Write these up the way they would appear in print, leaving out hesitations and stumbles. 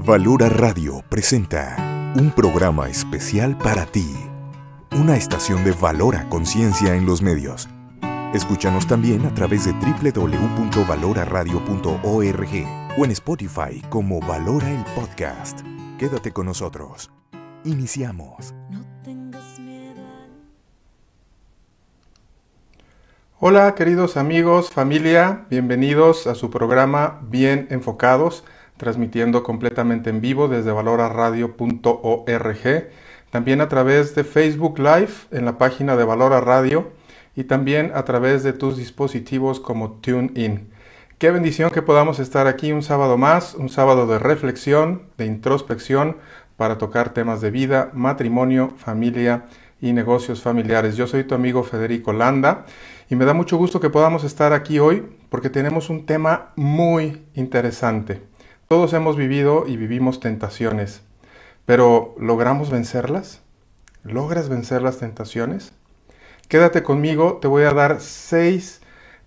Valora Radio presenta un programa especial para ti, una estación de Valora Conciencia en los medios. Escúchanos también a través de www.valoraradio.org o en Spotify como Valora el Podcast. Quédate con nosotros. Iniciamos. No tengas miedo. Hola queridos amigos, familia, bienvenidos a su programa Bien Enfocados, transmitiendo completamente en vivo desde valoraradio.org, también a través de Facebook Live en la página de Valora Radio y también a través de tus dispositivos como TuneIn. Qué bendición que podamos estar aquí un sábado más, un sábado de reflexión, de introspección, para tocar temas de vida, matrimonio, familia y negocios familiares. Yo soy tu amigo Federico Landa y me da mucho gusto que podamos estar aquí hoy porque tenemos un tema muy interesante. Todos hemos vivido y vivimos tentaciones, pero ¿logramos vencerlas? ¿Logras vencer las tentaciones? Quédate conmigo, te voy a dar 6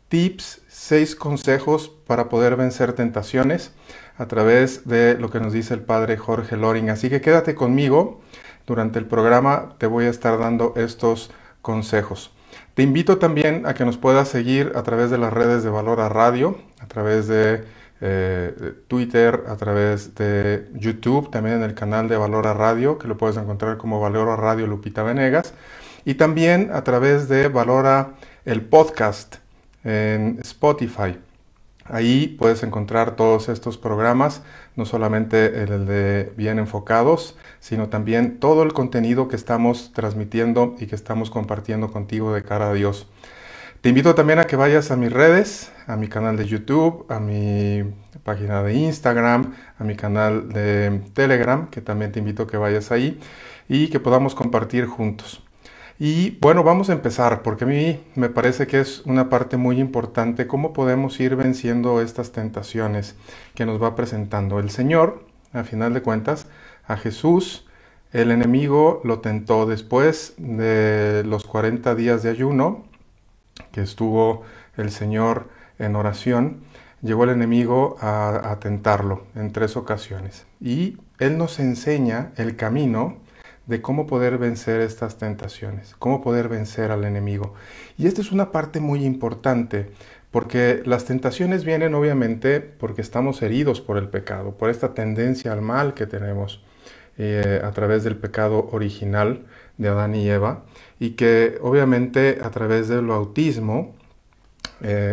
tips, 6 consejos para poder vencer tentaciones a través de lo que nos dice el padre Jorge Loring. Así que quédate conmigo, durante el programa te voy a estar dando estos consejos. Te invito también a que nos puedas seguir a través de las redes de Valora Radio, a través de Twitter, a través de YouTube, también en el canal de Valora Radio, que lo puedes encontrar como Valora Radio Lupita Venegas, y también a través de Valora el Podcast en Spotify. Ahí puedes encontrar todos estos programas, no solamente el de Bien Enfocados, sino también todo el contenido que estamos transmitiendo y que estamos compartiendo contigo de cara a Dios. Te invito también a que vayas a mis redes, a mi canal de YouTube, a mi página de Instagram, a mi canal de Telegram, que también te invito a que vayas ahí y que podamos compartir juntos. Y bueno, vamos a empezar, porque a mí me parece que es una parte muy importante cómo podemos ir venciendo estas tentaciones que nos va presentando el Señor. A final de cuentas, a Jesús, el enemigo lo tentó después de los 40 días de ayuno, que estuvo el Señor en oración. Llegó el enemigo a tentarlo en 3 ocasiones. Y Él nos enseña el camino de cómo poder vencer estas tentaciones, cómo poder vencer al enemigo. Y esta es una parte muy importante, porque las tentaciones vienen obviamente porque estamos heridos por el pecado, por esta tendencia al mal que tenemos a través del pecado original de Adán y Eva, y que obviamente a través del bautismo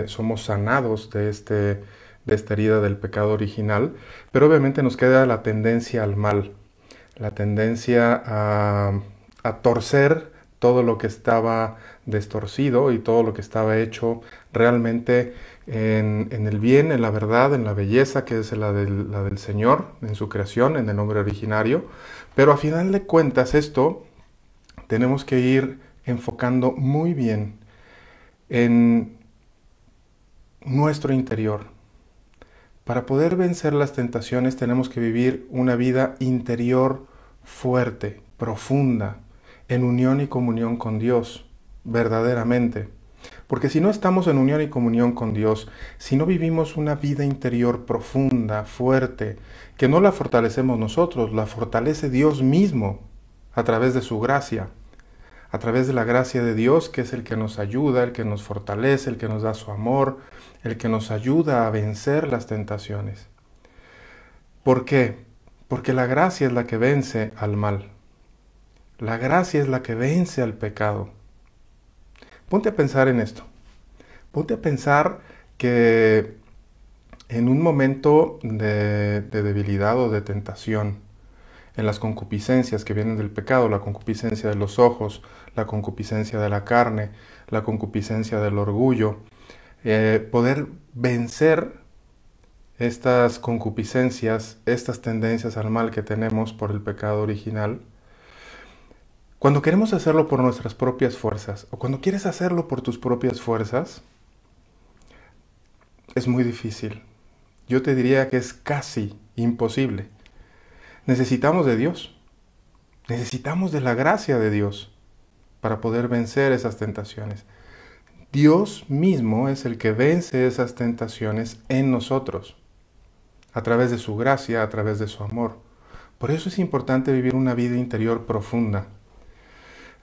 somos sanados de esta herida del pecado original, pero obviamente nos queda la tendencia al mal, la tendencia a torcer todo lo que estaba destorcido y todo lo que estaba hecho realmente en el bien, en la verdad, en la belleza que es la del Señor, en su creación, en el nombre originario. Pero a final de cuentas esto tenemos que ir enfocando muy bien en nuestro interior. Para poder vencer las tentaciones tenemos que vivir una vida interior fuerte, profunda, en unión y comunión con Dios, verdaderamente. Porque si no estamos en unión y comunión con Dios, si no vivimos una vida interior profunda, fuerte, que no la fortalecemos nosotros, la fortalece Dios mismo a través de su gracia, a través de la gracia de Dios, que es el que nos ayuda, el que nos fortalece, el que nos da su amor, el que nos ayuda a vencer las tentaciones. ¿Por qué? Porque la gracia es la que vence al mal. La gracia es la que vence al pecado. Ponte a pensar en esto. Ponte a pensar que en un momento de debilidad o de tentación, en las concupiscencias que vienen del pecado, la concupiscencia de los ojos, la concupiscencia de la carne, la concupiscencia del orgullo, poder vencer estas concupiscencias, estas tendencias al mal que tenemos por el pecado original. Cuando queremos hacerlo por nuestras propias fuerzas, o cuando quieres hacerlo por tus propias fuerzas, es muy difícil. Yo te diría que es casi imposible. Necesitamos de Dios. Necesitamos de la gracia de Dios para poder vencer esas tentaciones. Dios mismo es el que vence esas tentaciones en nosotros. a través de su gracia, a través de su amor. Por eso es importante vivir una vida interior profunda.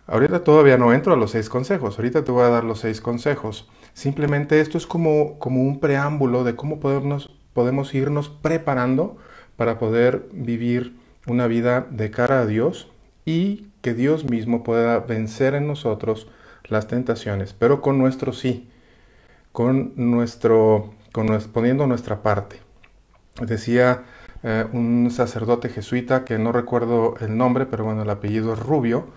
Ahorita todavía no entro a los 6 consejos, ahorita te voy a dar los 6 consejos. Simplemente esto es como un preámbulo de cómo podemos irnos preparando para poder vivir una vida de cara a Dios y que Dios mismo pueda vencer en nosotros las tentaciones, pero con nuestro sí, poniendo nuestra parte. Decía un sacerdote jesuita, que no recuerdo el nombre, pero bueno, el apellido es Rubio,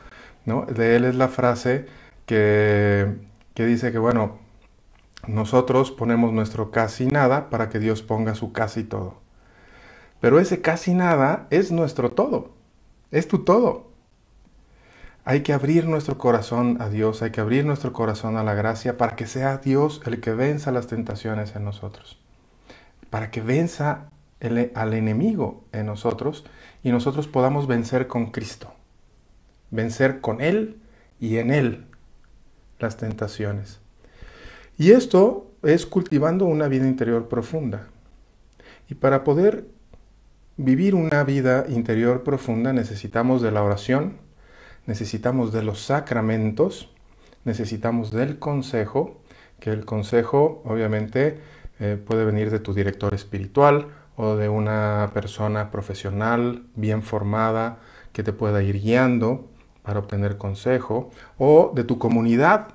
¿no? De él es la frase que dice que, bueno, nosotros ponemos nuestro casi nada para que Dios ponga su casi todo. Pero ese casi nada es nuestro todo, es tu todo. Hay que abrir nuestro corazón a Dios, hay que abrir nuestro corazón a la gracia para que sea Dios el que venza las tentaciones en nosotros, para que venza al enemigo en nosotros y nosotros podamos vencer con Cristo, vencer con Él y en Él las tentaciones. Y esto es cultivando una vida interior profunda. Y para poder vivir una vida interior profunda necesitamos de la oración, necesitamos de los sacramentos, necesitamos del consejo, que el consejo obviamente puede venir de tu director espiritual o de una persona profesional bien formada que te pueda ir guiando para obtener consejo, o de tu comunidad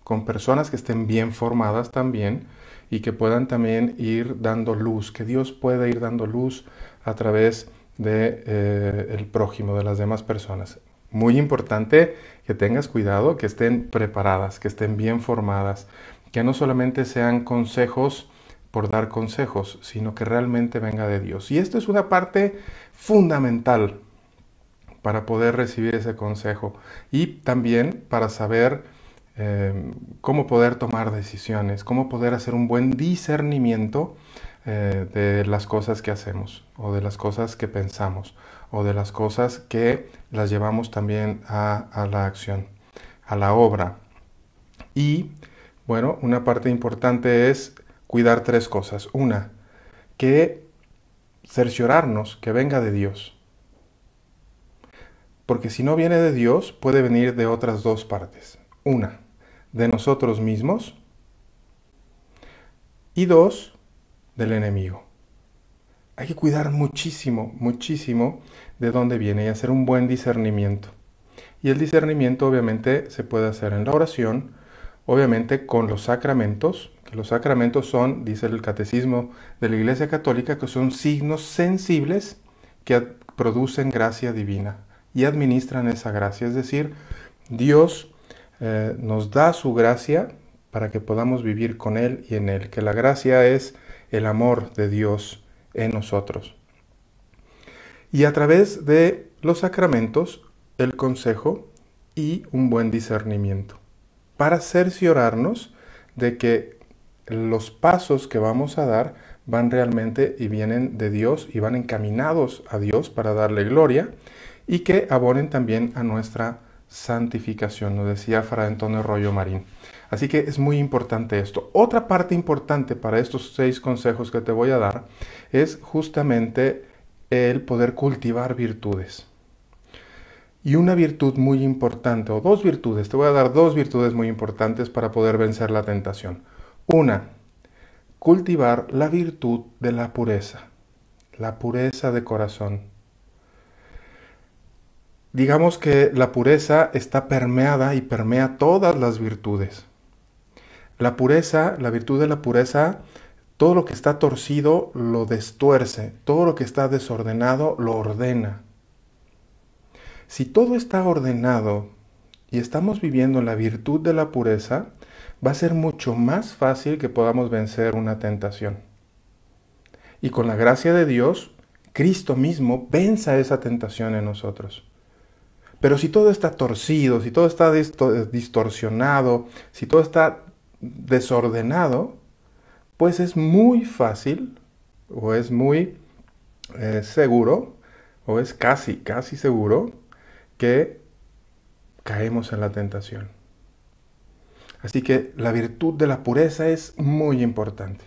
con personas que estén bien formadas también y que puedan también ir dando luz, que Dios pueda ir dando luz a través de el prójimo, de las demás personas. Muy importante que tengas cuidado, que estén preparadas, que estén bien formadas, que no solamente sean consejos por dar consejos, sino que realmente venga de Dios. Y esto es una parte fundamental para poder recibir ese consejo y también para saber cómo poder tomar decisiones, cómo poder hacer un buen discernimiento de las cosas que hacemos o de las cosas que pensamos o de las cosas que las llevamos también a la acción, a la obra. Y bueno, una parte importante es cuidar 3 cosas. Una, que cerciorarnos que venga de Dios. Porque si no viene de Dios, puede venir de otras 2 partes. Una, de nosotros mismos. Y 2, del enemigo. Hay que cuidar muchísimo, muchísimo de dónde viene y hacer un buen discernimiento. Y el discernimiento obviamente se puede hacer en la oración, obviamente con los sacramentos, que los sacramentos son, dice el Catecismo de la Iglesia Católica, que son signos sensibles que producen gracia divina y administran esa gracia. Es decir, Dios nos da su gracia para que podamos vivir con Él y en Él, que la gracia es el amor de Dios en nosotros. Y a través de los sacramentos, el consejo y un buen discernimiento, para cerciorarnos de que los pasos que vamos a dar van realmente y vienen de Dios y van encaminados a Dios para darle gloria y que abonen también a nuestra santificación, lo decía Fray Antonio Rollo Marín. Así que es muy importante esto. Otra parte importante para estos 6 consejos que te voy a dar es justamente el poder cultivar virtudes. Y una virtud muy importante, o 2 virtudes, te voy a dar 2 virtudes muy importantes para poder vencer la tentación. Una, cultivar la virtud de la pureza de corazón. Digamos que la pureza está permeada y permea todas las virtudes. La pureza, la virtud de la pureza, todo lo que está torcido lo destuerce, todo lo que está desordenado lo ordena. Si todo está ordenado y estamos viviendo la virtud de la pureza, va a ser mucho más fácil que podamos vencer una tentación. Y con la gracia de Dios, Cristo mismo venza esa tentación en nosotros. Pero si todo está torcido, si todo está distorsionado, si todo está desordenado, pues es muy fácil, o es muy seguro, o es casi seguro, que caemos en la tentación. Así que la virtud de la pureza es muy importante,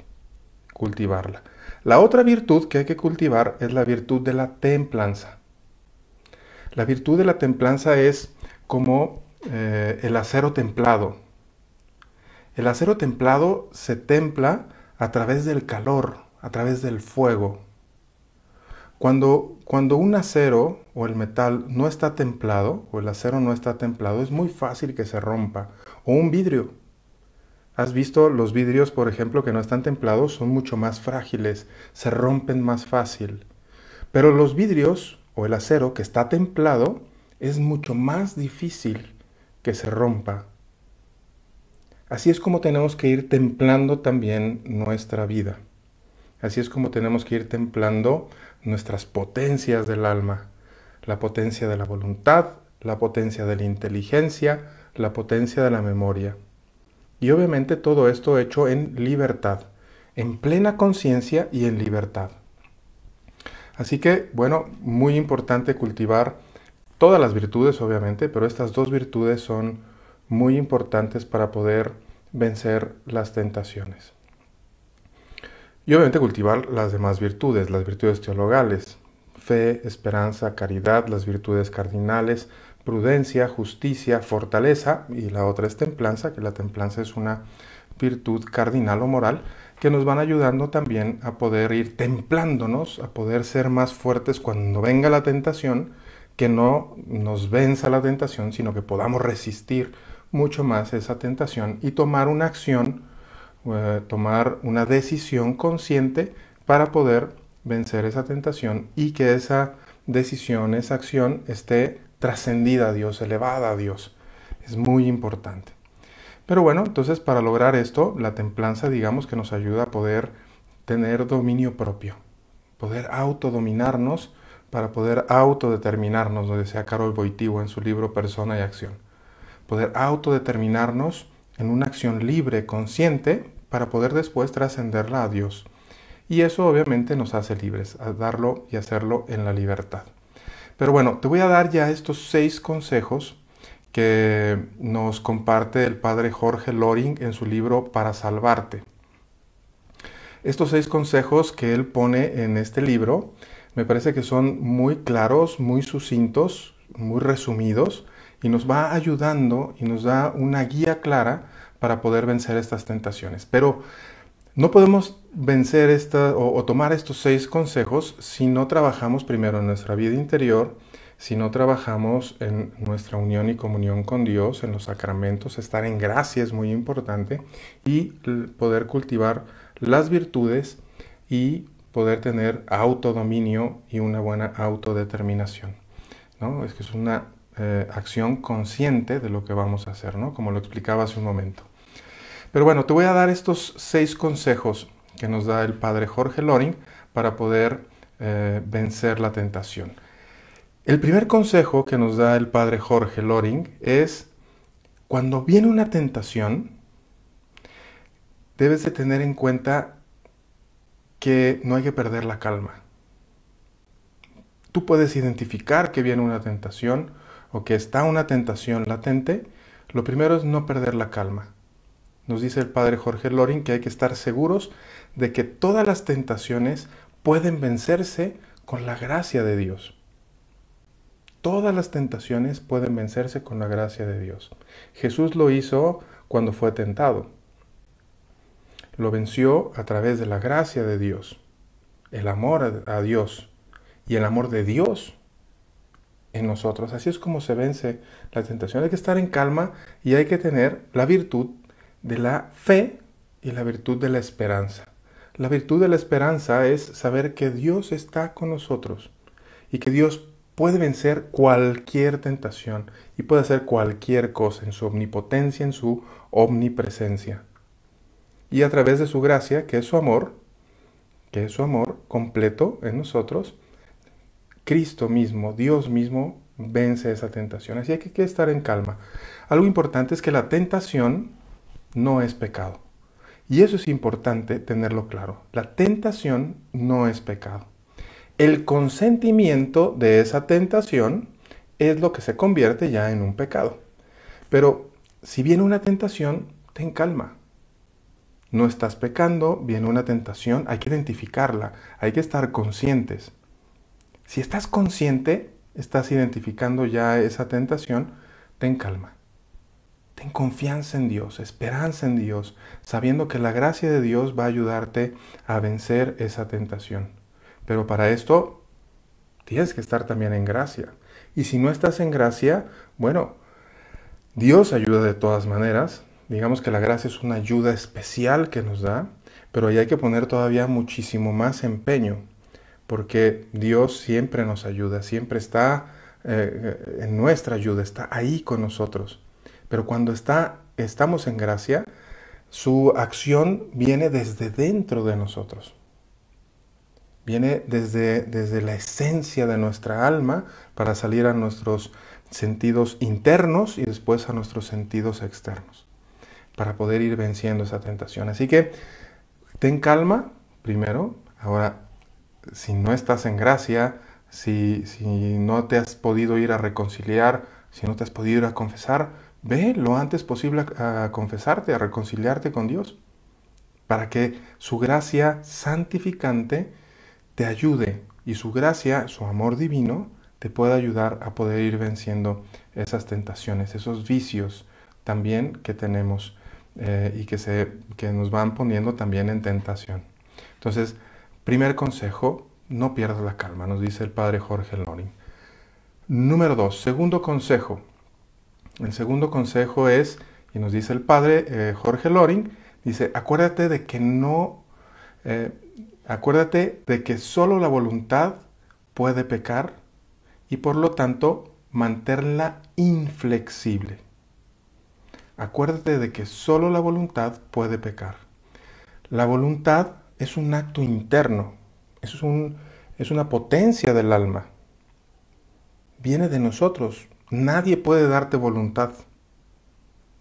cultivarla. La otra virtud que hay que cultivar es la virtud de la templanza. La virtud de la templanza es como el acero templado. El acero templado se templa a través del calor, a través del fuego. Cuando un acero o el metal no está templado, o el acero no está templado, es muy fácil que se rompa. O un vidrio. ¿Has visto los vidrios, por ejemplo, que no están templados? Son mucho más frágiles, se rompen más fácil. Pero los vidrios o el acero que está templado es mucho más difícil que se rompa. Así es como tenemos que ir templando también nuestra vida. Así es como tenemos que ir templando nuestras potencias del alma. La potencia de la voluntad, la potencia de la inteligencia, la potencia de la memoria. Y obviamente todo esto hecho en libertad, en plena conciencia y en libertad. Así que, bueno, muy importante cultivar todas las virtudes, obviamente, pero estas dos virtudes son muy importantes para poder vencer las tentaciones. Y obviamente cultivar las demás virtudes, las virtudes teologales, fe, esperanza, caridad, las virtudes cardinales, prudencia, justicia, fortaleza, y la otra es templanza, que la templanza es una virtud cardinal o moral, que nos van ayudando también a poder ir templándonos, a poder ser más fuertes cuando venga la tentación, que no nos venza la tentación, sino que podamos resistir mucho más esa tentación y tomar una acción, tomar una decisión consciente para poder vencer esa tentación y que esa decisión, esa acción esté trascendida a Dios, elevada a Dios. Es muy importante. Pero bueno, entonces para lograr esto, la templanza, digamos que nos ayuda a poder tener dominio propio, poder autodominarnos para poder autodeterminarnos, lo decía Karol Wojtyła en su libro Persona y Acción. Poder autodeterminarnos en una acción libre, consciente, para poder después trascenderla a Dios. Y eso obviamente nos hace libres, a darlo y hacerlo en la libertad. Pero bueno, te voy a dar ya estos 6 consejos que nos comparte el padre Jorge Loring en su libro Para Salvarte. Estos 6 consejos que él pone en este libro me parece que son muy claros, muy sucintos, muy resumidos y nos va ayudando y nos da una guía clara para poder vencer estas tentaciones. Pero no podemos vencer o tomar estos 6 consejos si no trabajamos primero en nuestra vida interior, si no trabajamos en nuestra unión y comunión con Dios, en los sacramentos. Estar en gracia es muy importante y poder cultivar las virtudes y poder tener autodominio y una buena autodeterminación, ¿no? Es que es una acción consciente de lo que vamos a hacer, ¿no? Como lo explicaba hace un momento. Pero bueno, te voy a dar estos 6 consejos que nos da el padre Jorge Loring para poder vencer la tentación. El primer consejo que nos da el padre Jorge Loring es: cuando viene una tentación, debes de tener en cuenta que no hay que perder la calma. Tú puedes identificar que viene una tentación o que está una tentación latente. Lo primero es no perder la calma. Nos dice el padre Jorge Loring que hay que estar seguros de que todas las tentaciones pueden vencerse con la gracia de Dios. Todas las tentaciones pueden vencerse con la gracia de Dios. Jesús lo hizo cuando fue tentado. Lo venció a través de la gracia de Dios, el amor a Dios y el amor de Dios en nosotros. Así es como se vence la tentación. Hay que estar en calma y hay que tener la virtud de la fe y la virtud de la esperanza. La virtud de la esperanza es saber que Dios está con nosotros y que Dios puede vencer cualquier tentación y puede hacer cualquier cosa en su omnipotencia, en su omnipresencia. Y a través de su gracia, que es su amor completo en nosotros, Cristo mismo, Dios mismo, vence esa tentación. Así que hay que estar en calma. Algo importante es que la tentación no es pecado. Y eso es importante tenerlo claro. La tentación no es pecado. El consentimiento de esa tentación es lo que se convierte ya en un pecado. Pero si viene una tentación, ten calma. no estás pecando, viene una tentación, hay que identificarla, hay que estar conscientes. Si estás consciente, estás identificando ya esa tentación, ten calma. Ten confianza en Dios, esperanza en Dios, sabiendo que la gracia de Dios va a ayudarte a vencer esa tentación. Pero para esto tienes que estar también en gracia. Y si no estás en gracia, bueno, Dios ayuda de todas maneras. Digamos que la gracia es una ayuda especial que nos da, pero ahí hay que poner todavía muchísimo más empeño, porque Dios siempre nos ayuda, siempre está en nuestra ayuda, está ahí con nosotros. Pero cuando estamos en gracia, su acción viene desde dentro de nosotros. Viene desde la esencia de nuestra alma para salir a nuestros sentidos internos y después a nuestros sentidos externos, para poder ir venciendo esa tentación. Así que ten calma primero. Ahora, si no estás en gracia, si no te has podido ir a reconciliar, si no te has podido ir a confesar, ve lo antes posible a confesarte, a reconciliarte con Dios, para que su gracia santificante te ayude y su gracia, su amor divino, te pueda ayudar a poder ir venciendo esas tentaciones, esos vicios también que tenemos y que nos van poniendo también en tentación. Entonces, primer consejo, no pierdas la calma, nos dice el padre Jorge Loring. Número 2, segundo consejo. El segundo consejo es, y nos dice el padre Jorge Loring, dice, acuérdate de que solo la voluntad puede pecar y por lo tanto mantenerla inflexible. Acuérdate de que solo la voluntad puede pecar. La voluntad es un acto interno, es una potencia del alma. Viene de nosotros. Nadie puede darte voluntad.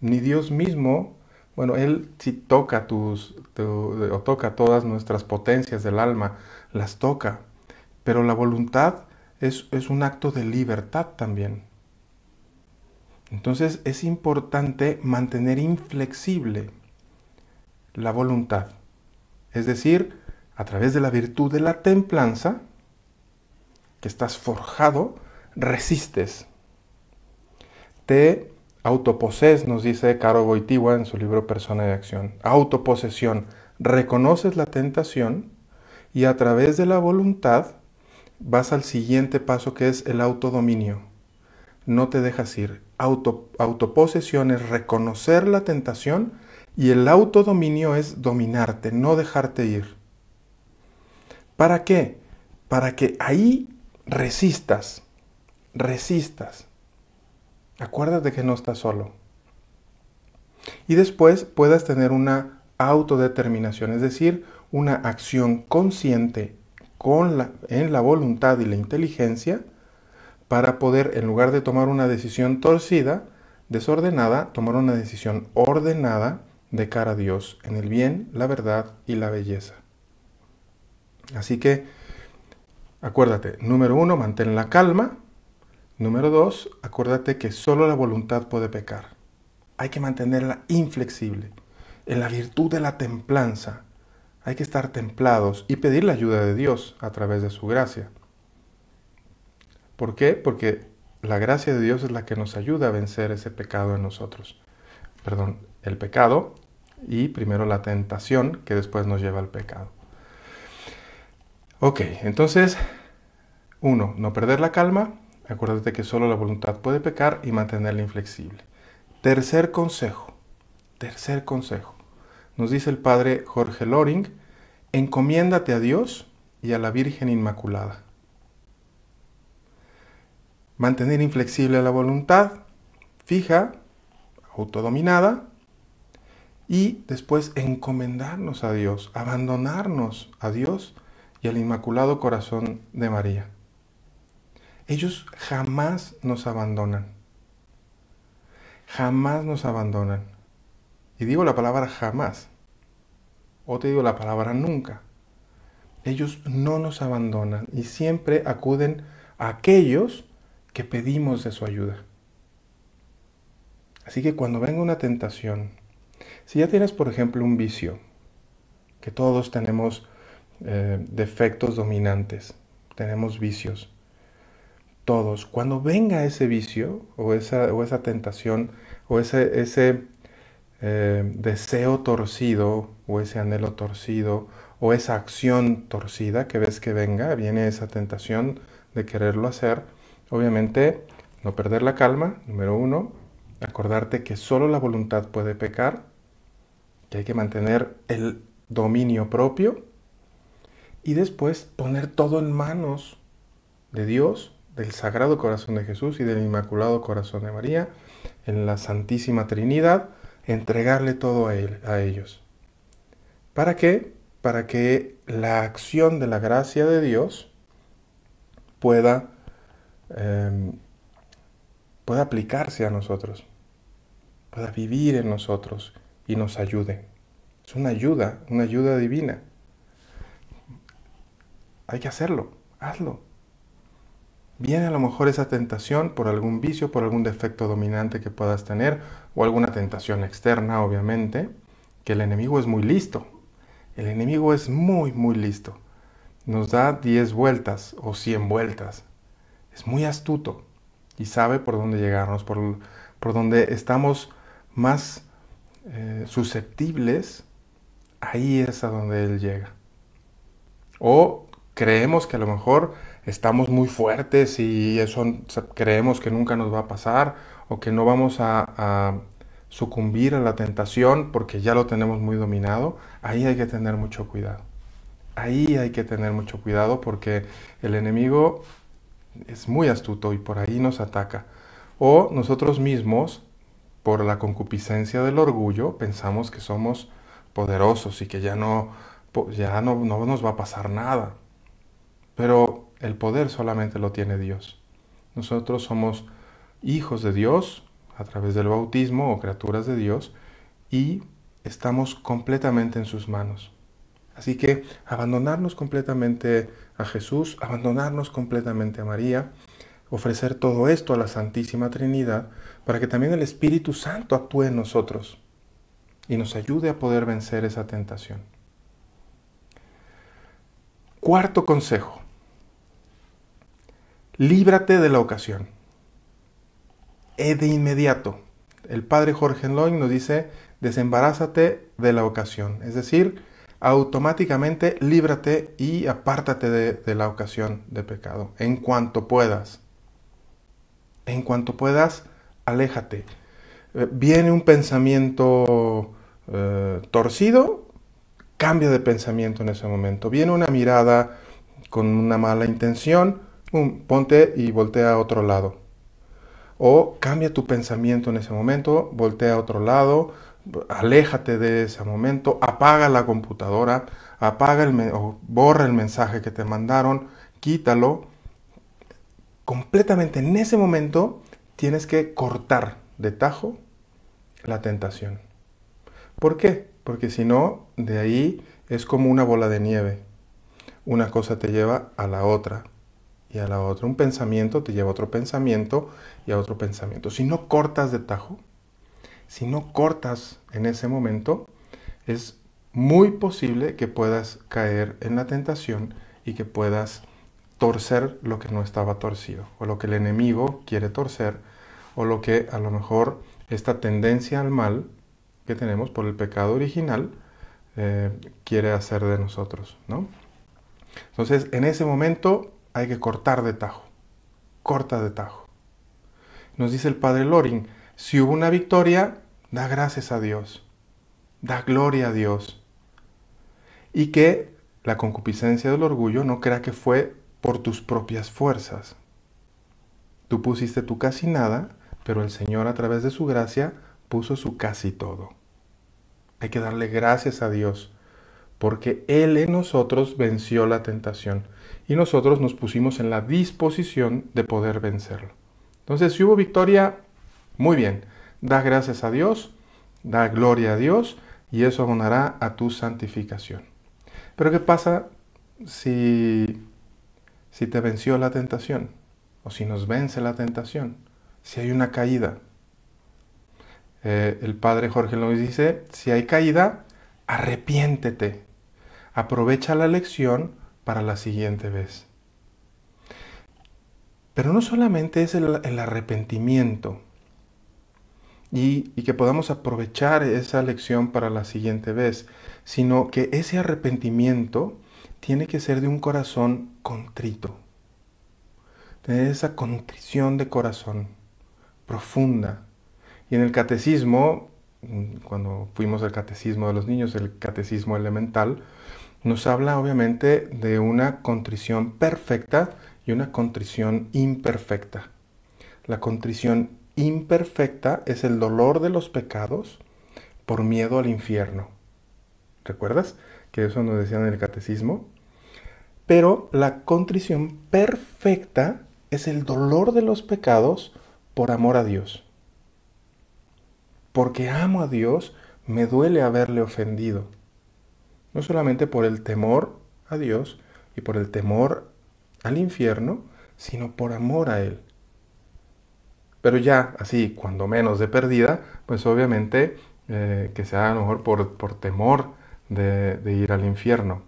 Ni Dios mismo. Bueno, Él sí toca toca todas nuestras potencias del alma, las toca. Pero la voluntad es un acto de libertad también. Entonces es importante mantener inflexible la voluntad. Es decir, a través de la virtud de la templanza, que estás forjado, resistes. Te autoposes, nos dice Caro Wojtyła en su libro Persona de Acción. Autoposesión. Reconoces la tentación y a través de la voluntad vas al siguiente paso, que es el autodominio. No te dejas ir. Autoposesión es reconocer la tentación y el autodominio es dominarte, no dejarte ir. ¿Para qué? Para que ahí resistas. Acuérdate que no estás solo. Y después puedas tener una autodeterminación, es decir, una acción consciente en la voluntad y la inteligencia para poder, en lugar de tomar una decisión torcida, desordenada, tomar una decisión ordenada de cara a Dios, en el bien, la verdad y la belleza. Así que, acuérdate, número 1, mantén la calma. Número 2, acuérdate que solo la voluntad puede pecar. Hay que mantenerla inflexible. En la virtud de la templanza, hay que estar templados y pedir la ayuda de Dios a través de su gracia. ¿Por qué? Porque la gracia de Dios es la que nos ayuda a vencer ese pecado en nosotros. Perdón, el pecado y primero la tentación que después nos lleva al pecado. Ok, entonces, 1, no perder la calma. Acuérdate que solo la voluntad puede pecar y mantenerla inflexible. Tercer consejo. Nos dice el padre Jorge Loring, encomiéndate a Dios y a la Virgen Inmaculada. Mantener inflexible la voluntad, fija, autodominada, y después encomendarnos a Dios, abandonarnos a Dios y al Inmaculado Corazón de María. Ellos jamás nos abandonan. Jamás nos abandonan. Y digo la palabra jamás. O te digo la palabra nunca. Ellos no nos abandonan y siempre acuden a aquellos que pedimos de su ayuda. Así que cuando venga una tentación, si ya tienes, por ejemplo, un vicio, que todos tenemos defectos dominantes, tenemos vicios. Todos. Cuando venga ese vicio o esa tentación o ese deseo torcido o ese anhelo torcido o esa acción torcida que ves que venga, viene esa tentación de quererlo hacer, obviamente no perder la calma, número uno, acordarte que solo la voluntad puede pecar, que hay que mantener el dominio propio y después poner todo en manos de Dios, del Sagrado Corazón de Jesús y del Inmaculado Corazón de María, en la Santísima Trinidad, entregarle todo a ellos. ¿Para qué? Para que la acción de la gracia de Dios pueda aplicarse a nosotros, pueda vivir en nosotros y nos ayude. Es una ayuda divina. Hay que hacerlo, hazlo. Viene a lo mejor esa tentación por algún vicio, por algún defecto dominante que puedas tener, o alguna tentación externa, obviamente, que el enemigo es muy listo. El enemigo es muy, muy listo. Nos da 10 vueltas o 100 vueltas. Es muy astuto y sabe por dónde llegarnos, por donde estamos más susceptibles, ahí es a donde él llega. O creemos que a lo mejor estamos muy fuertes y eso creemos que nunca nos va a pasar o que no vamos a sucumbir a la tentación porque ya lo tenemos muy dominado. Ahí hay que tener mucho cuidado. Ahí hay que tener mucho cuidado porque el enemigo es muy astuto y por ahí nos ataca. O nosotros mismos, por la concupiscencia del orgullo, pensamos que somos poderosos y que ya no nos va a pasar nada. Pero el poder solamente lo tiene Dios. Nosotros somos hijos de Dios a través del bautismo o criaturas de Dios y estamos completamente en sus manos. Así que abandonarnos completamente a Jesús, abandonarnos completamente a María, ofrecer todo esto a la Santísima Trinidad para que también el Espíritu Santo actúe en nosotros y nos ayude a poder vencer esa tentación. Cuarto consejo. Líbrate de la ocasión. De inmediato. El padre Jorge Enloin nos dice, desembarázate de la ocasión. Es decir, automáticamente líbrate y apártate de la ocasión de pecado. En cuanto puedas. En cuanto puedas, aléjate. Viene un pensamiento torcido, cambia de pensamiento en ese momento. Viene una mirada con una mala intención, ponte y voltea a otro lado. O cambia tu pensamiento en ese momento, voltea a otro lado, aléjate de ese momento, apaga la computadora, o borra el mensaje que te mandaron, quítalo. Completamente en ese momento tienes que cortar de tajo la tentación. ¿Por qué? Porque si no, de ahí es como una bola de nieve. Una cosa te lleva a la otra y a la otra. Un pensamiento te lleva a otro pensamiento y a otro pensamiento. Si no cortas de tajo, si no cortas en ese momento, es muy posible que puedas caer en la tentación y que puedas torcer lo que no estaba torcido, o lo que el enemigo quiere torcer, o lo que a lo mejor esta tendencia al mal que tenemos por el pecado original quiere hacer de nosotros, ¿no? Entonces, en ese momento hay que cortar de tajo. Corta de tajo. Nos dice el padre Loring, si hubo una victoria, da gracias a Dios. Da gloria a Dios. Y que la concupiscencia del orgullo no crea que fue por tus propias fuerzas. Tú pusiste tu casi nada, pero el Señor a través de su gracia puso su casi todo. Hay que darle gracias a Dios, porque Él en nosotros venció la tentación y nosotros nos pusimos en la disposición de poder vencerlo. Entonces, si hubo victoria, muy bien, da gracias a Dios, da gloria a Dios y eso abonará a tu santificación. Pero ¿qué pasa si te venció la tentación? O si nos vence la tentación, si hay una caída. El padre Jorge nos dice, si hay caída, arrepiéntete. Aprovecha la lección para la siguiente vez. Pero no solamente es el arrepentimiento y que podamos aprovechar esa lección para la siguiente vez, sino que ese arrepentimiento tiene que ser de un corazón contrito, tener esa contrición de corazón profunda. Y en el catecismo, cuando fuimos al catecismo de los niños, el catecismo elemental, nos habla obviamente de una contrición perfecta y una contrición imperfecta. La contrición imperfecta es el dolor de los pecados por miedo al infierno. ¿Recuerdas que eso nos decían en el catecismo? Pero la contrición perfecta es el dolor de los pecados por amor a Dios. Porque amo a Dios, me duele haberle ofendido. No solamente por el temor a Dios y por el temor al infierno, sino por amor a Él. Pero ya, así, cuando menos de perdida, pues obviamente que sea a lo mejor por temor de ir al infierno.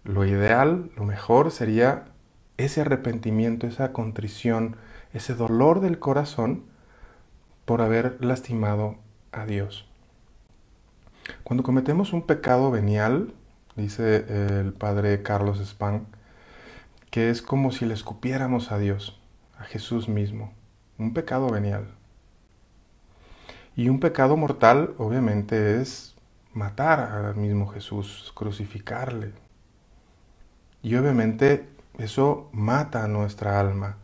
Lo ideal, lo mejor sería ese arrepentimiento, esa contrición, ese dolor del corazón por haber lastimado a Dios. Cuando cometemos un pecado venial, dice el padre Carlos Spang, que es como si le escupiéramos a Dios, a Jesús mismo. Un pecado venial. Y un pecado mortal, obviamente, es matar al mismo Jesús, crucificarle. Y obviamente eso mata a nuestra alma,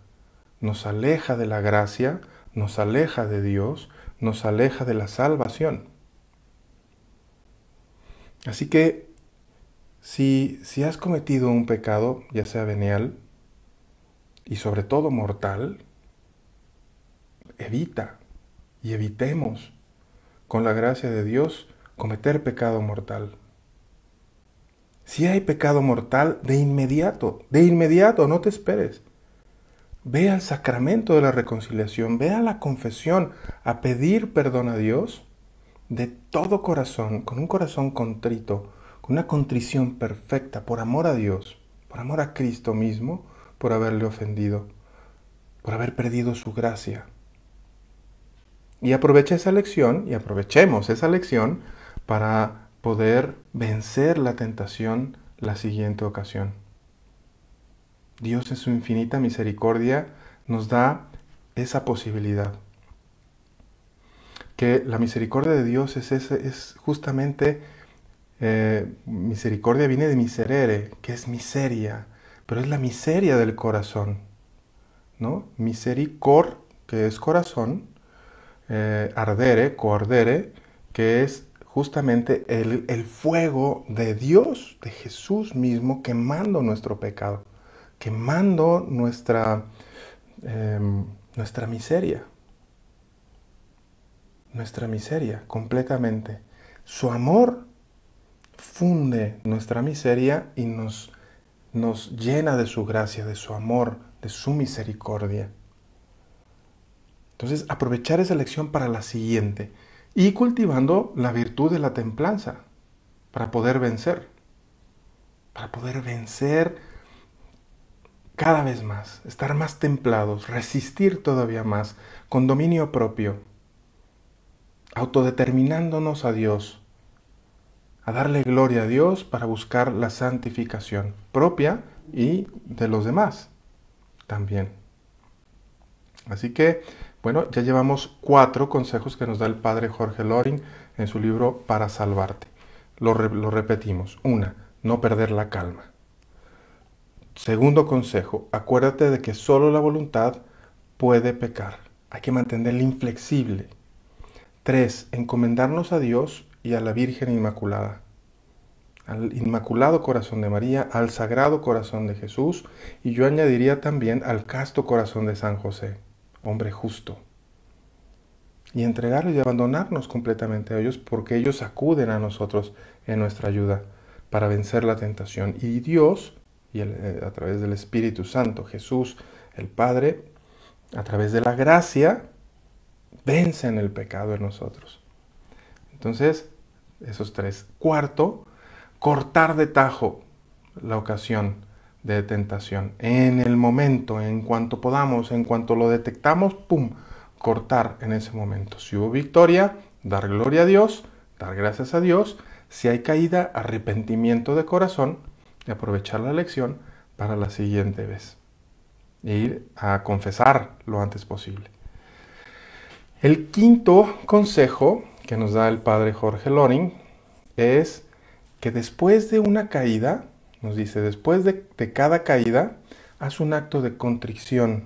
nos aleja de la gracia, nos aleja de Dios, nos aleja de la salvación. Así que si has cometido un pecado, ya sea venial y sobre todo mortal, evita y evitemos, con la gracia de Dios, cometer pecado mortal. Si hay pecado mortal, de inmediato, no te esperes. Ve al sacramento de la reconciliación, ve a la confesión, a pedir perdón a Dios de todo corazón, con un corazón contrito, con una contrición perfecta, por amor a Dios, por amor a Cristo mismo, por haberle ofendido, por haber perdido su gracia. Y aprovecha esa lección, y aprovechemos esa lección para poder vencer la tentación la siguiente ocasión. Dios en su infinita misericordia nos da esa posibilidad. Que la misericordia de Dios es justamente, misericordia viene de miserere, que es miseria, pero es la miseria del corazón, ¿no? Misericor, que es corazón, ardere, coardere, que es justamente el fuego de Dios, de Jesús mismo, quemando nuestro pecado, quemando nuestra miseria completamente. Su amor funde nuestra miseria y nos llena de su gracia, de su amor, de su misericordia. Entonces, aprovechar esa lección para la siguiente y cultivando la virtud de la templanza para poder vencer cada vez más, estar más templados, resistir todavía más, con dominio propio, autodeterminándonos a Dios, a darle gloria a Dios para buscar la santificación propia y de los demás también. Así que, bueno, ya llevamos 4 consejos que nos da el padre Jorge Loring en su libro Para Salvarte. Lo repetimos. 1. No perder la calma. Segundo consejo, acuérdate de que solo la voluntad puede pecar. Hay que mantenerla inflexible. 3. Encomendarnos a Dios y a la Virgen Inmaculada. Al Inmaculado Corazón de María, al Sagrado Corazón de Jesús, y yo añadiría también al casto corazón de San José, hombre justo. Y entregarlos y abandonarnos completamente a ellos, porque ellos acuden a nosotros en nuestra ayuda para vencer la tentación. Y Dios, a través del Espíritu Santo, Jesús, el Padre, a través de la gracia, vencen el pecado en nosotros. Entonces, esos 3. 4, cortar de tajo la ocasión de tentación. En el momento, en cuanto podamos, en cuanto lo detectamos, ¡pum!, cortar en ese momento. Si hubo victoria, dar gloria a Dios, dar gracias a Dios. Si hay caída, arrepentimiento de corazón y aprovechar la lección para la siguiente vez. E ir a confesar lo antes posible. El quinto consejo que nos da el padre Jorge Loring es que después de una caída, nos dice, después de cada caída, haz un acto de contrición,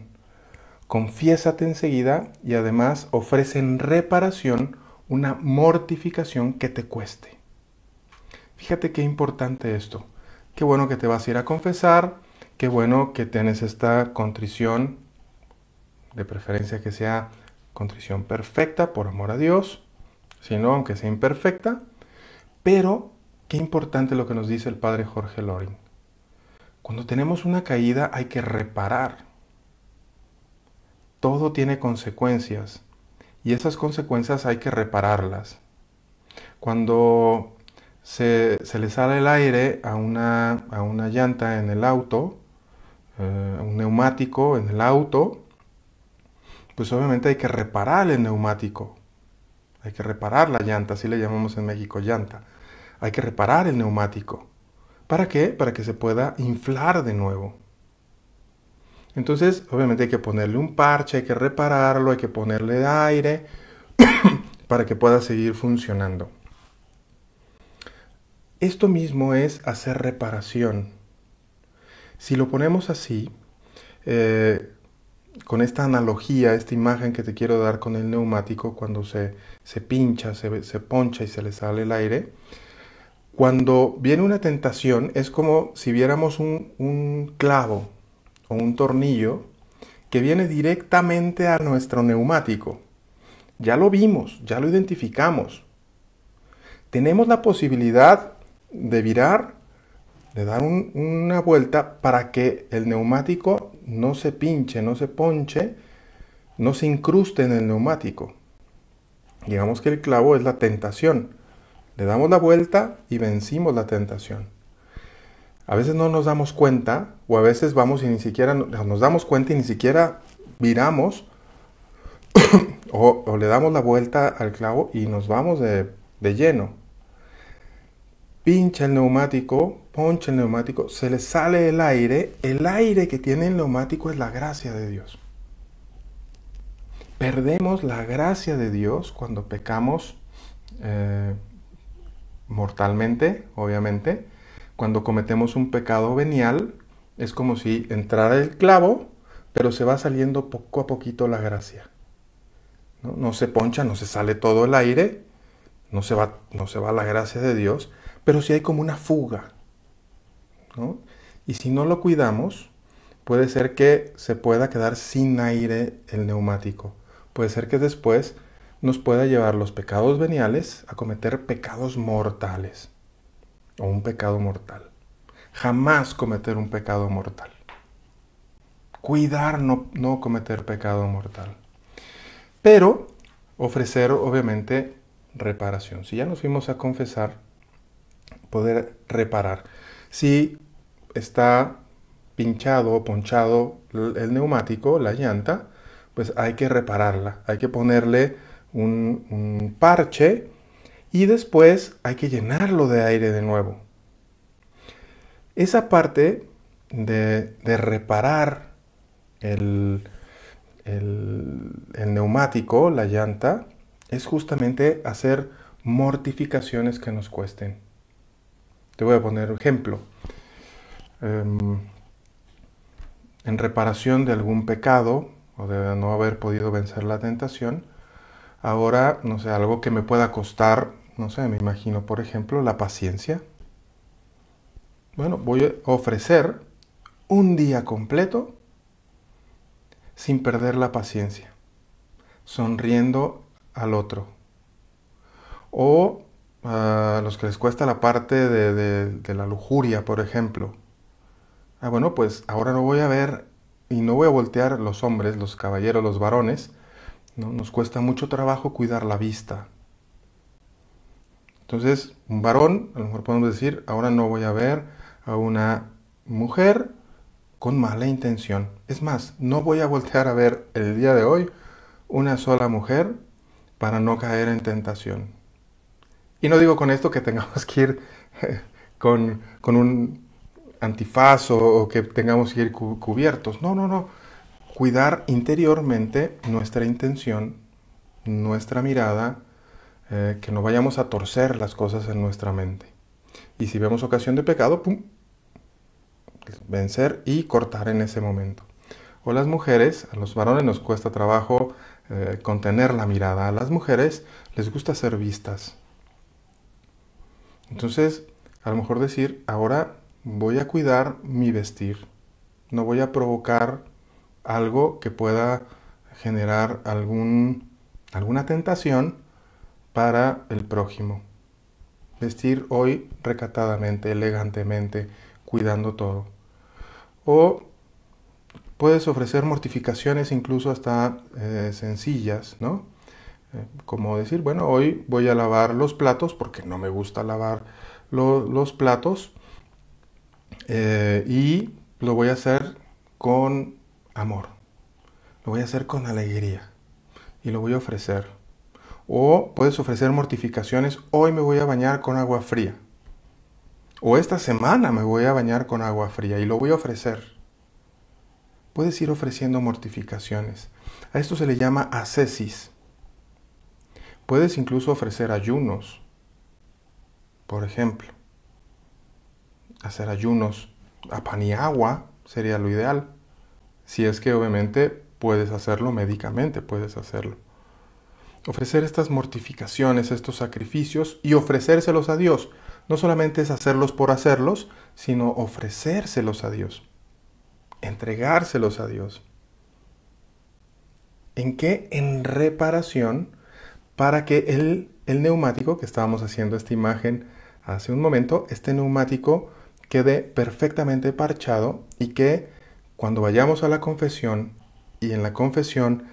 confiésate enseguida y además ofrece en reparación una mortificación que te cueste. Fíjate qué importante esto. Qué bueno que te vas a ir a confesar, qué bueno que tienes esta contrición, de preferencia que sea contrición perfecta por amor a Dios, si no, aunque sea imperfecta, pero qué importante lo que nos dice el padre Jorge Loring. Cuando tenemos una caída hay que reparar. Todo tiene consecuencias y esas consecuencias hay que repararlas. Cuando se le sale el aire a una llanta en el auto, un neumático en el auto, pues obviamente hay que reparar el neumático. Hay que reparar la llanta, así le llamamos en México llanta. Hay que reparar el neumático. ¿Para qué? Para que se pueda inflar de nuevo. Entonces, obviamente hay que ponerle un parche, hay que repararlo, hay que ponerle aire para que pueda seguir funcionando. Esto mismo es hacer reparación. Si lo ponemos así, con esta analogía, esta imagen que te quiero dar con el neumático, cuando se pincha, se poncha y se le sale el aire, cuando viene una tentación es como si viéramos un clavo o un tornillo que viene directamente a nuestro neumático. Ya lo vimos, ya lo identificamos. Tenemos la posibilidad de virar, de dar una vuelta para que el neumático no se pinche, no se ponche, no se incruste en el neumático. Digamos que el clavo es la tentación. Le damos la vuelta y vencimos la tentación. A veces no nos damos cuenta, o a veces vamos y ni siquiera nos damos cuenta y ni siquiera viramos, o le damos la vuelta al clavo y nos vamos de lleno. Pincha el neumático, poncha el neumático, se le sale el aire que tiene el neumático es la gracia de Dios. Perdemos la gracia de Dios cuando pecamos mortalmente, obviamente. Cuando cometemos un pecado venial, es como si entrara el clavo, pero se va saliendo poco a poquito la gracia. No se poncha, no se sale todo el aire, no se va la gracia de Dios, pero sí hay como una fuga, ¿no? Y si no lo cuidamos, puede ser que se pueda quedar sin aire el neumático. Puede ser que después nos pueda llevar los pecados veniales a cometer pecados mortales. O un pecado mortal. Jamás cometer un pecado mortal. Cuidar no cometer pecado mortal. Pero ofrecer, obviamente, reparación. Si ya nos fuimos a confesar, poder reparar. Si está pinchado o ponchado el neumático, la llanta, pues hay que repararla. Hay que ponerle un parche y después hay que llenarlo de aire de nuevo. Esa parte de reparar el neumático, la llanta, es justamente hacer mortificaciones que nos cuesten. Te voy a poner un ejemplo. En reparación de algún pecado o de no haber podido vencer la tentación, ahora, no sé, algo que me pueda costar, no sé, me imagino, por ejemplo, la paciencia. Bueno, voy a ofrecer un día completo sin perder la paciencia, sonriendo al otro. O a los que les cuesta la parte de la lujuria, por ejemplo. Bueno, pues ahora no voy a ver y no voy a voltear los hombres, los caballeros, los varones, ¿no? Nos cuesta mucho trabajo cuidar la vista. Entonces, un varón, a lo mejor podemos decir, ahora no voy a ver a una mujer con mala intención. Es más, no voy a voltear a ver el día de hoy una sola mujer para no caer en tentación. Y no digo con esto que tengamos que ir con un antifaz o que tengamos que ir cubiertos. No, no, no. Cuidar interiormente nuestra intención, nuestra mirada, que no vayamos a torcer las cosas en nuestra mente. Y si vemos ocasión de pecado, ¡pum!, vencer y cortar en ese momento. O las mujeres, a los varones nos cuesta trabajo contener la mirada. A las mujeres les gusta ser vistas. Entonces, a lo mejor decir, ahora voy a cuidar mi vestir. No voy a provocar algo que pueda generar alguna tentación para el prójimo. Vestir hoy recatadamente, elegantemente, cuidando todo. O puedes ofrecer mortificaciones incluso hasta sencillas, ¿no? Como decir, bueno, hoy voy a lavar los platos porque no me gusta lavar los platos y lo voy a hacer con amor, lo voy a hacer con alegría y lo voy a ofrecer. O puedes ofrecer mortificaciones, hoy me voy a bañar con agua fría. O esta semana me voy a bañar con agua fría y lo voy a ofrecer. Puedes ir ofreciendo mortificaciones. A esto se le llama ascesis. Puedes incluso ofrecer ayunos. Por ejemplo, hacer ayunos a pan y agua sería lo ideal. Si es que obviamente puedes hacerlo médicamente, puedes hacerlo. Ofrecer estas mortificaciones, estos sacrificios y ofrecérselos a Dios. No solamente es hacerlos por hacerlos, sino ofrecérselos a Dios. Entregárselos a Dios. ¿En qué? En reparación para que el neumático, que estábamos haciendo esta imagen hace un momento, este neumático quede perfectamente parchado y que cuando vayamos a la confesión y en la confesión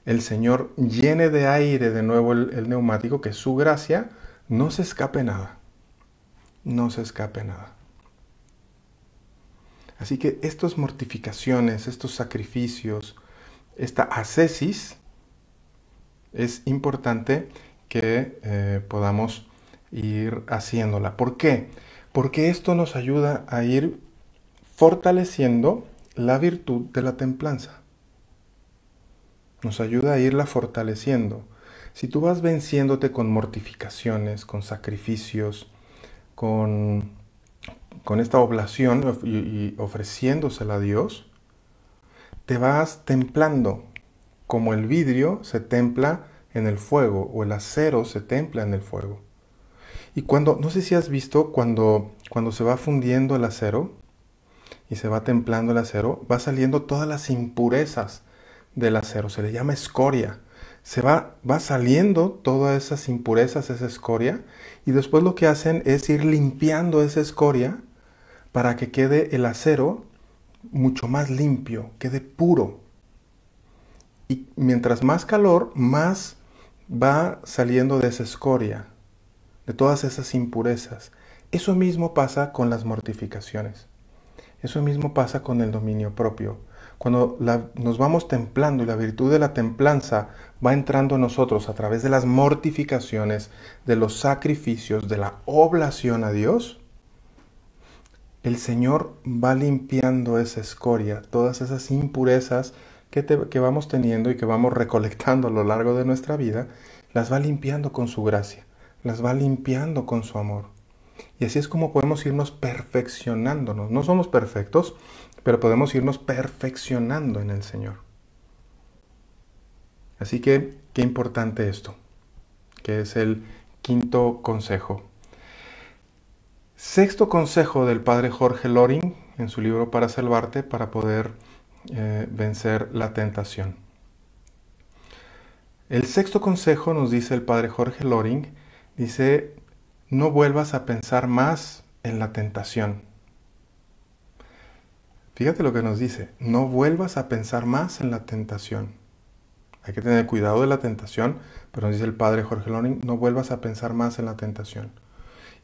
el Señor llene de aire de nuevo el neumático, que su gracia no se escape nada. No se escape nada. Así que estas mortificaciones, estos sacrificios, esta ascesis, es importante que podamos ir haciéndola. ¿Por qué? Porque esto nos ayuda a ir fortaleciendo la virtud de la templanza. Nos ayuda a irla fortaleciendo. Si tú vas venciéndote con mortificaciones, con sacrificios, con esta oblación y ofreciéndosela a Dios, te vas templando como el vidrio se templa en el fuego o el acero se templa en el fuego. Y no sé si has visto cuando se va fundiendo el acero y se va templando el acero, va saliendo todas las impurezas del acero, se le llama escoria. Va saliendo todas esas impurezas, esa escoria, y después lo que hacen es ir limpiando esa escoria para que quede el acero mucho más limpio, quede puro. Y mientras más calor, más va saliendo de esa escoria, de todas esas impurezas. Eso mismo pasa con las mortificaciones. Eso mismo pasa con el dominio propio. Cuando nos vamos templando y la virtud de la templanza va entrando en nosotros a través de las mortificaciones, de los sacrificios, de la oblación a Dios, el Señor va limpiando esa escoria, todas esas impurezas que vamos teniendo y que vamos recolectando a lo largo de nuestra vida, las va limpiando con su gracia, las va limpiando con su amor. Y así es como podemos irnos perfeccionándonos. No somos perfectos, pero podemos irnos perfeccionando en el Señor. Así que, qué importante esto, que es el quinto consejo. Sexto consejo del padre Jorge Loring, en su libro Para Salvarte, para poder vencer la tentación. El sexto consejo, nos dice el padre Jorge Loring, dice: no vuelvas a pensar más en la tentación. Fíjate lo que nos dice: no vuelvas a pensar más en la tentación. Hay que tener cuidado de la tentación, pero nos dice el padre Jorge Loring: no vuelvas a pensar más en la tentación.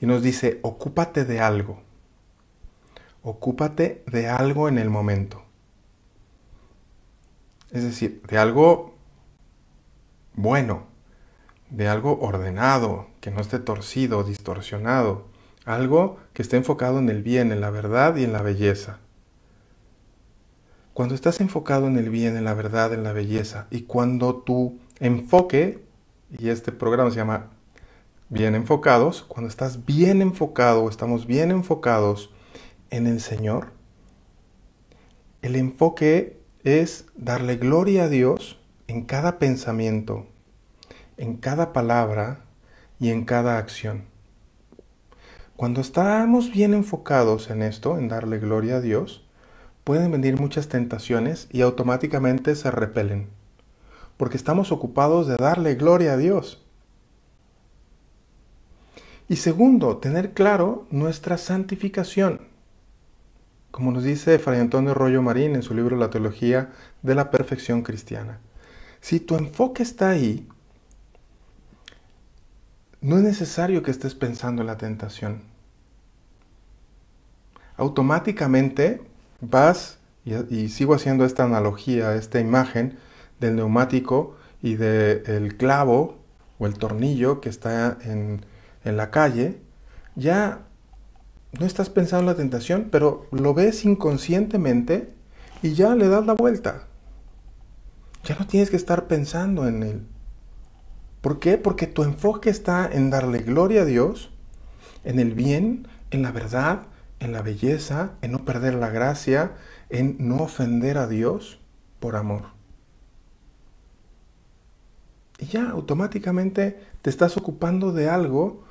y nos dice, ocúpate de algo. Ocúpate de algo en el momento. Es decir, de algo bueno, de algo ordenado, que no esté torcido, distorsionado. Algo que esté enfocado en el bien, en la verdad y en la belleza. Cuando estás enfocado en el bien, en la verdad, en la belleza, y cuando tu enfoque, y este programa se llama Bien Enfocados, cuando estás bien enfocado, estamos bien enfocados en el Señor, el enfoque es darle gloria a Dios en cada pensamiento, en cada palabra y en cada acción. Cuando estamos bien enfocados en esto, en darle gloria a Dios, pueden venir muchas tentaciones y automáticamente se repelen, porque estamos ocupados de darle gloria a Dios. Y segundo, tener claro nuestra santificación. Como nos dice Fray Antonio Rollo Marín en su libro La Teología de la Perfección Cristiana. Si tu enfoque está ahí, no es necesario que estés pensando en la tentación. Automáticamente vas, y sigo haciendo esta analogía, esta imagen del neumático y del clavo o el tornillo que está en la calle, ya no estás pensando en la tentación, pero lo ves inconscientemente y ya le das la vuelta. Ya no tienes que estar pensando en él. ¿Por qué? Porque tu enfoque está en darle gloria a Dios, en el bien, en la verdad, en la belleza, en no perder la gracia, en no ofender a Dios por amor. Y ya automáticamente te estás ocupando de algo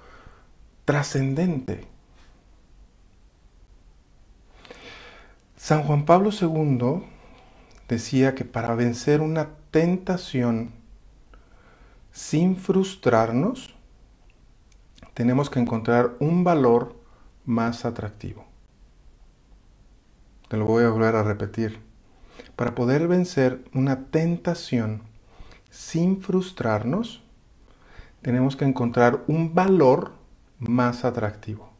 trascendente. San Juan Pablo II decía que para vencer una tentación sin frustrarnos, tenemos que encontrar un valor más atractivo. Te lo voy a volver a repetir. Para poder vencer una tentación sin frustrarnos, tenemos que encontrar un valor más atractivo.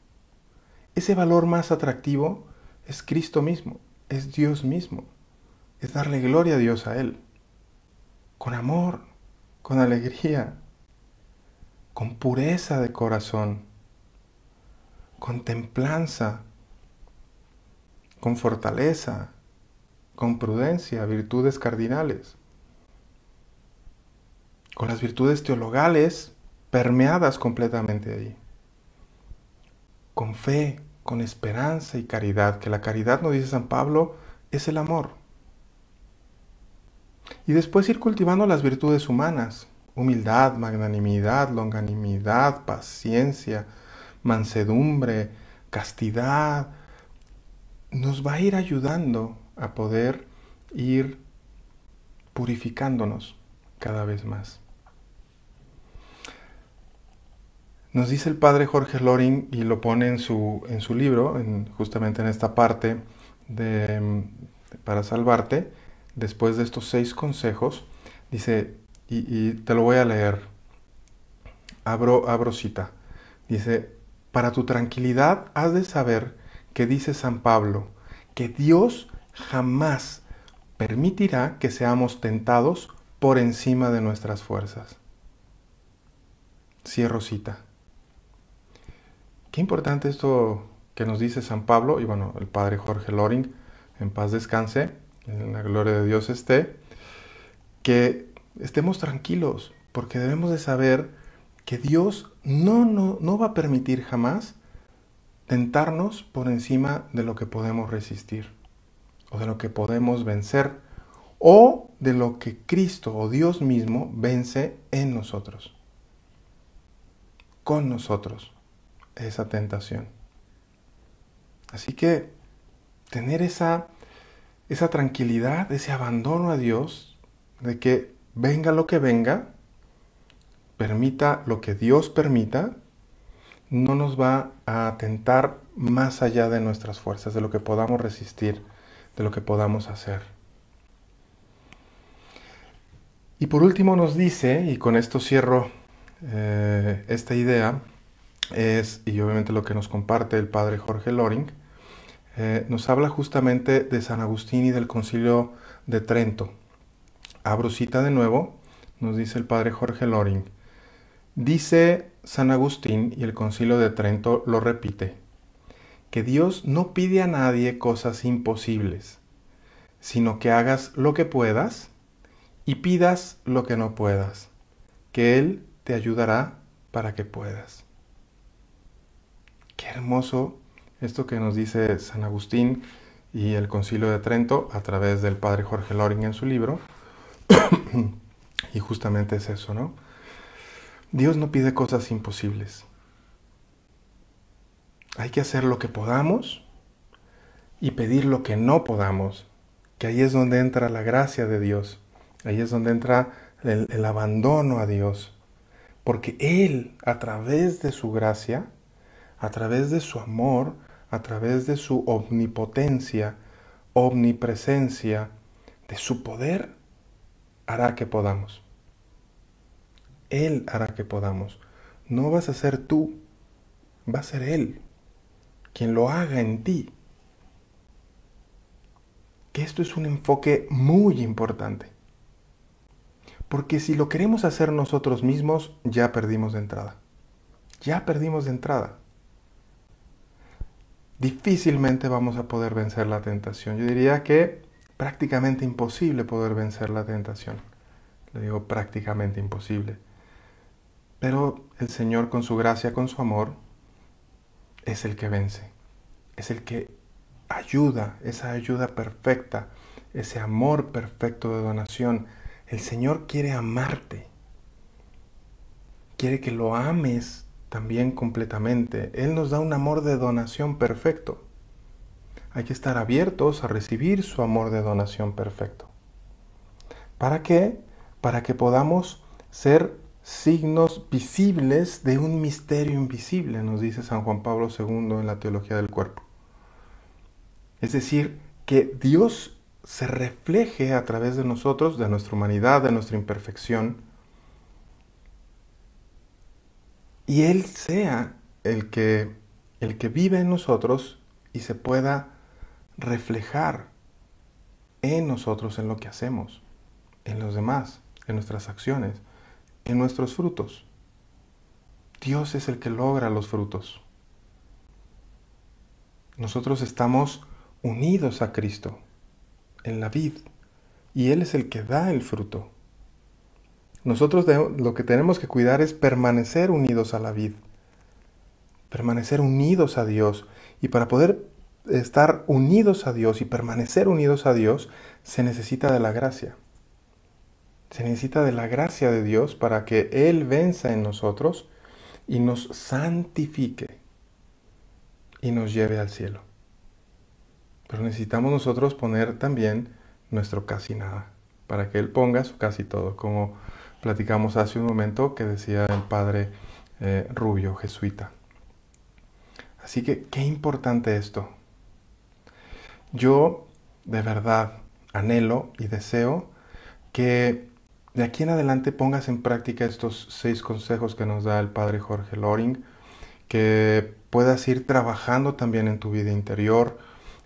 Ese valor más atractivo es Cristo mismo, es Dios mismo, es darle gloria a Dios a Él, con amor, con alegría, con pureza de corazón, con templanza, con fortaleza, con prudencia, virtudes cardinales, con las virtudes teologales permeadas completamente ahí, con fe, con esperanza y caridad, que la caridad, nos dice San Pablo, es el amor. Y después ir cultivando las virtudes humanas, humildad, magnanimidad, longanimidad, paciencia, mansedumbre, castidad, nos va a ir ayudando a poder ir purificándonos cada vez más. Nos dice el padre Jorge Loring, y lo pone en su libro, justamente en esta parte para salvarte, después de estos 6 consejos, dice, y te lo voy a leer, abro cita, dice, para tu tranquilidad has de saber que dice San Pablo, que Dios jamás permitirá que seamos tentados por encima de nuestras fuerzas. Cierro cita. Qué importante esto que nos dice San Pablo, y bueno, el padre Jorge Loring, en paz descanse, en la gloria de Dios esté, que estemos tranquilos, porque debemos de saber que Dios no va a permitir jamás tentarnos por encima de lo que podemos resistir, o de lo que podemos vencer, o de lo que Cristo o Dios mismo vence en nosotros, con nosotros, esa tentación. Así que tener esa tranquilidad, ese abandono a Dios, de que venga lo que venga, permita lo que Dios permita, no nos va a tentar más allá de nuestras fuerzas, de lo que podamos resistir, de lo que podamos hacer. Y por último nos dice, y con esto cierro esta idea, y obviamente lo que nos comparte el padre Jorge Loring, nos habla justamente de San Agustín y del Concilio de Trento. Abro cita de nuevo, nos dice el padre Jorge Loring. Dice San Agustín, y el Concilio de Trento lo repite, que Dios no pide a nadie cosas imposibles, sino que hagas lo que puedas y pidas lo que no puedas, que Él te ayudará para que puedas. Qué hermoso esto que nos dice San Agustín y el Concilio de Trento a través del padre Jorge Loring en su libro. Y justamente es eso, ¿no? Dios no pide cosas imposibles. Hay que hacer lo que podamos y pedir lo que no podamos, que ahí es donde entra la gracia de Dios, ahí es donde entra el abandono a Dios, porque Él, a través de su gracia, a través de su amor, a través de su omnipotencia, omnipresencia, de su poder, hará que podamos. Él hará que podamos. No vas a ser tú, va a ser Él quien lo haga en ti. Que esto es un enfoque muy importante. Porque si lo queremos hacer nosotros mismos, ya perdimos de entrada. Ya perdimos de entrada. Difícilmente vamos a poder vencer la tentación. Yo diría que prácticamente imposible poder vencer la tentación. Le digo prácticamente imposible. Pero el Señor, con su gracia, con su amor, es el que vence. Es el que ayuda, esa ayuda perfecta, ese amor perfecto de donación. El Señor quiere amarte. Quiere que lo ames también completamente. Él nos da un amor de donación perfecto. Hay que estar abiertos a recibir su amor de donación perfecto. ¿Para qué? Para que podamos ser signos visibles de un misterio invisible, nos dice San Juan Pablo II en la Teología del Cuerpo. Es decir, que Dios se refleje a través de nosotros, de nuestra humanidad, de nuestra imperfección, y Él sea el que vive en nosotros y se pueda reflejar en nosotros, en lo que hacemos, en los demás, en nuestras acciones, en nuestros frutos. Dios es el que logra los frutos. Nosotros estamos unidos a Cristo en la vid y Él es el que da el fruto. Nosotros lo que tenemos que cuidar es permanecer unidos a la vid, permanecer unidos a Dios, y para poder estar unidos a Dios y permanecer unidos a Dios se necesita de la gracia. Se necesita de la gracia de Dios para que Él venza en nosotros y nos santifique y nos lleve al cielo. Pero necesitamos nosotros poner también nuestro casi nada, para que Él ponga su casi todo, como platicamos hace un momento que decía el padre Rubio, jesuita. Así que, qué importante esto. Yo, de verdad, anhelo y deseo que de aquí en adelante pongas en práctica estos 6 consejos que nos da el padre Jorge Loring, que puedas ir trabajando también en tu vida interior,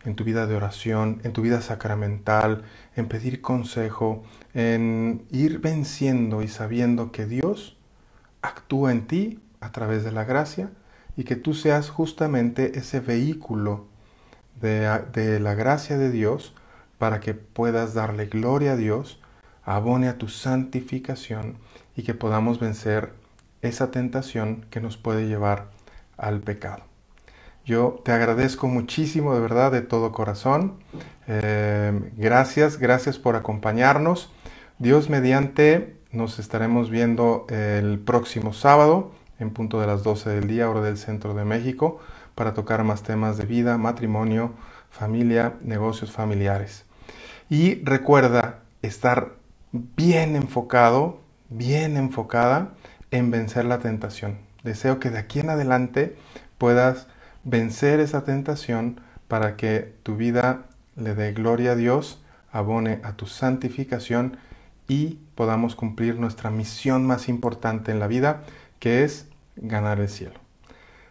en tu vida de oración, en tu vida sacramental, en pedir consejo, en ir venciendo y sabiendo que Dios actúa en ti a través de la gracia y que tú seas justamente ese vehículo de la gracia de Dios para que puedas darle gloria a Dios, abone a tu santificación y que podamos vencer esa tentación que nos puede llevar al pecado. Yo te agradezco muchísimo, de verdad, de todo corazón. Gracias por acompañarnos. Dios mediante, nos estaremos viendo el próximo sábado en punto de las 12 del día, hora del centro de México, para tocar más temas de vida, matrimonio, familia, negocios familiares. Y recuerda estar bien enfocado, bien enfocada en vencer la tentación. Deseo que de aquí en adelante puedas vencer esa tentación para que tu vida le dé gloria a Dios, abone a tu santificación y podamos cumplir nuestra misión más importante en la vida, que es ganar el cielo.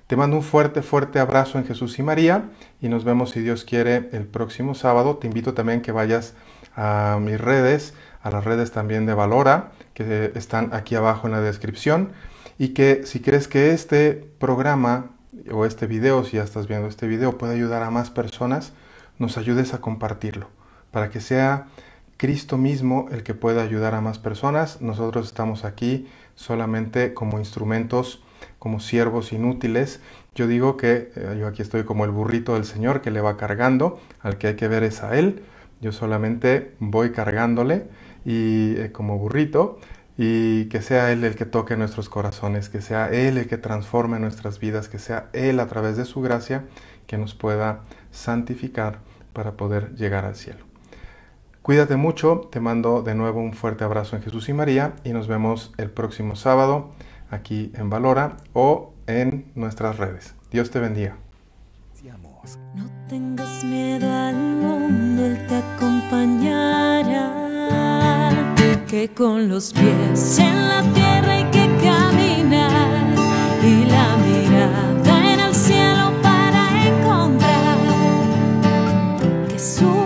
Te mando un fuerte, fuerte abrazo en Jesús y María y nos vemos, si Dios quiere, el próximo sábado. Te invito también que vayas a mis redes, a las redes también de Valora, que están aquí abajo en la descripción, y que si crees que este programa o este video, si ya estás viendo este video, puede ayudar a más personas, nos ayudes a compartirlo, para que sea Cristo mismo el que pueda ayudar a más personas. Nosotros estamos aquí solamente como instrumentos, como siervos inútiles. Yo digo que yo aquí estoy como el burrito del Señor que le va cargando, al que hay que ver es a Él. Yo solamente voy cargándole y como burrito, y que sea Él el que toque nuestros corazones, que sea Él el que transforme nuestras vidas, que sea Él a través de su gracia que nos pueda santificar para poder llegar al cielo. Cuídate mucho, te mando de nuevo un fuerte abrazo en Jesús y María y nos vemos el próximo sábado aquí en Valora o en nuestras redes. Dios te bendiga. No tengas miedo al mundo, Él te acompañará. Que con los pies en la tierra hay que caminar y la mirada en el cielo para encontrar que su